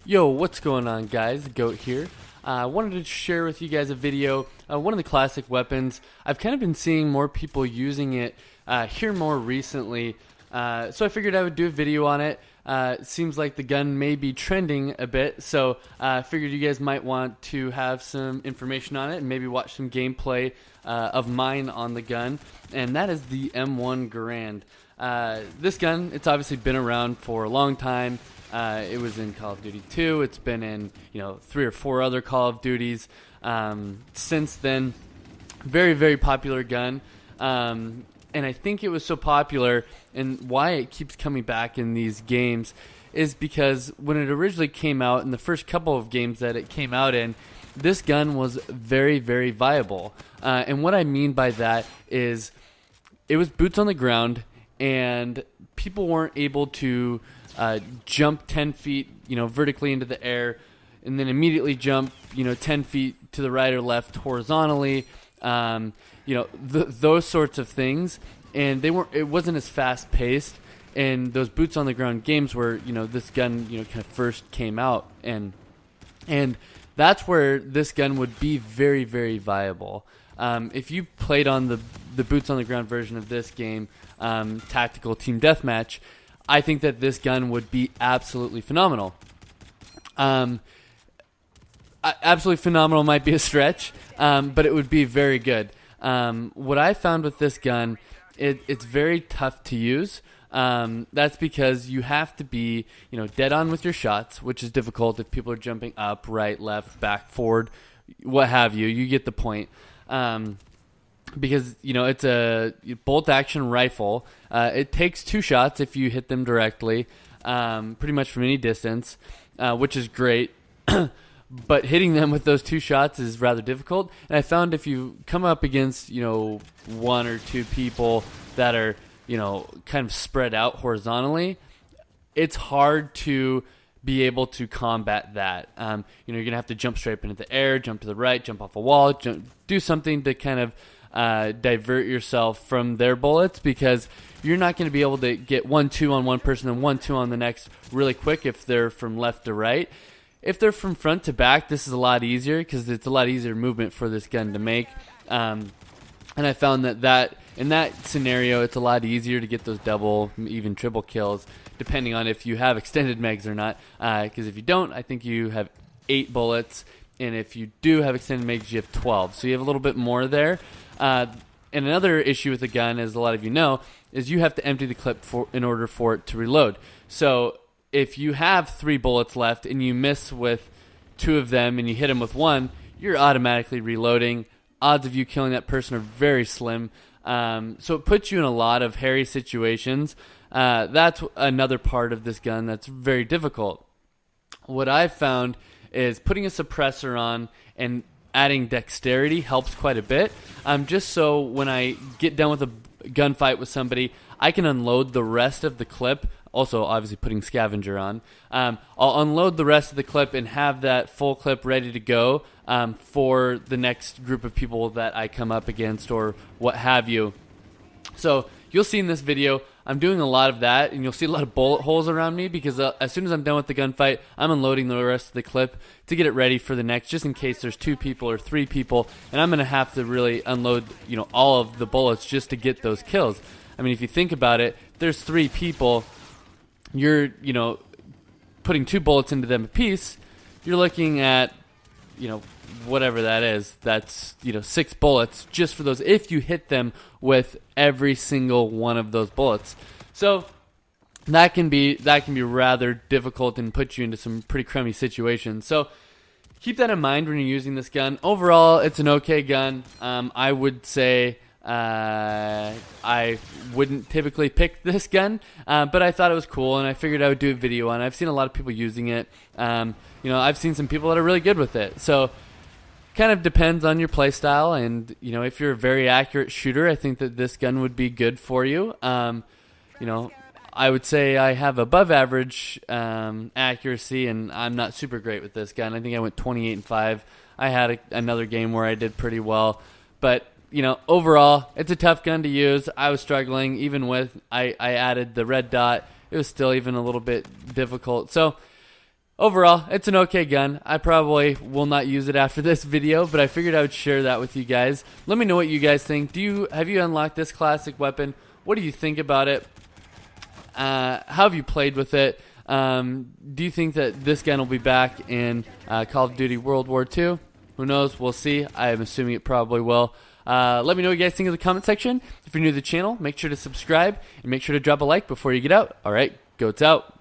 Yo, what's going on, guys? Goat here. I wanted to share with you guys a video. One of the classic weapons. I've kind of been seeing more people using it here more recently, so I figured I would do a video on it. It seems like the gun may be trending a bit, so I figured you guys might want to have some information on it and maybe watch some gameplay of mine on the gun, and that is the M-1 Garand. This gun, it's obviously been around for a long time. It was in Call of Duty 2. It's been in 3 or 4 other Call of Duties since then. Very, very popular gun. And I think it was so popular, and why it keeps coming back in these games is because when it originally came out, in the first couple of games that it came out in, this gun was very, very viable. And what I mean by that is it was boots on the ground, and people weren't able to jump 10 feet, vertically into the air, and then immediately jump, 10 feet to the right or left horizontally, those sorts of things. And it wasn't as fast paced. And those boots on the ground games where, this gun, kind of first came out. And that's where this gun would be very, very viable. If you played on the boots on the ground version of this game, Tactical Team Deathmatch, I think that this gun would be absolutely phenomenal. Absolutely phenomenal might be a stretch, but it would be very good. What I found with this gun, it's very tough to use. That's because you have to be, dead on with your shots, which is difficult if people are jumping up, right, left, back, forward, what have you. You get the point. Because it's a bolt action rifle. It takes 2 shots if you hit them directly, pretty much from any distance, which is great. But hitting them with those 2 shots is rather difficult. And I found if you come up against 1 or 2 people that are kind of spread out horizontally, it's hard to be able to combat that. You're gonna have to jump straight up into the air, jump to the right, jump off a wall, do something to kind of divert yourself from their bullets, because you're not going to be able to get 1-2 on one person and 1-2 on the next really quick if they're from left to right. If they're from front to back, this is a lot easier because it's a lot easier movement for this gun to make. And I found that in that scenario, it's a lot easier to get those double, even triple kills, depending on if you have extended mags or not. Because if you don't, I think you have 8 bullets. And if you do have extended mags, you have 12. So you have a little bit more there. And another issue with the gun, as a lot of you know, is you have to empty the clip in order for it to reload. So if you have 3 bullets left and you miss with 2 of them and you hit them with 1, you're automatically reloading. Odds of you killing that person are very slim. So it puts you in a lot of hairy situations. That's another part of this gun that's very difficult. What I've found is putting a suppressor on and adding dexterity helps quite a bit. Just so when I get done with a gunfight with somebody, I can unload the rest of the clip. Also, obviously, putting scavenger on. I'll unload the rest of the clip and have that full clip ready to go for the next group of people that I come up against or what have you. So you'll see in this video, I'm doing a lot of that, and you'll see a lot of bullet holes around me because as soon as I'm done with the gunfight, I'm unloading the rest of the clip to get it ready for the next, just in case there's 2 people or 3 people, and I'm going to have to really unload, all of the bullets just to get those kills. I mean, if you think about it, there's 3 people, you're, putting 2 bullets into them apiece, you're looking at, whatever that is, that's 6 bullets just for those if you hit them with every single one of those bullets. So that can be rather difficult and put you into some pretty crummy situations. So keep that in mind when you're using this gun. Overall, it's an okay gun. I would say I wouldn't typically pick this gun, but I thought it was cool and I figured I would do a video on it. I've seen a lot of people using it. I've seen some people that are really good with it. So kind of depends on your play style, and if you're a very accurate shooter, I think that this gun would be good for you. I would say I have above average accuracy, and I'm not super great with this gun. I think I went 28-5. I had another game where I did pretty well, but overall, it's a tough gun to use. I was struggling even with I added the red dot. It was still even a little bit difficult. So overall, it's an okay gun. I probably will not use it after this video, but I figured I would share that with you guys. Let me know what you guys think. Have you unlocked this classic weapon? What do you think about it? How have you played with it? Do you think that this gun will be back in Call of Duty World War II? Who knows? We'll see. I am assuming it probably will. Let me know what you guys think in the comment section. If you're new to the channel, make sure to subscribe and make sure to drop a like before you get out. All right, goats out.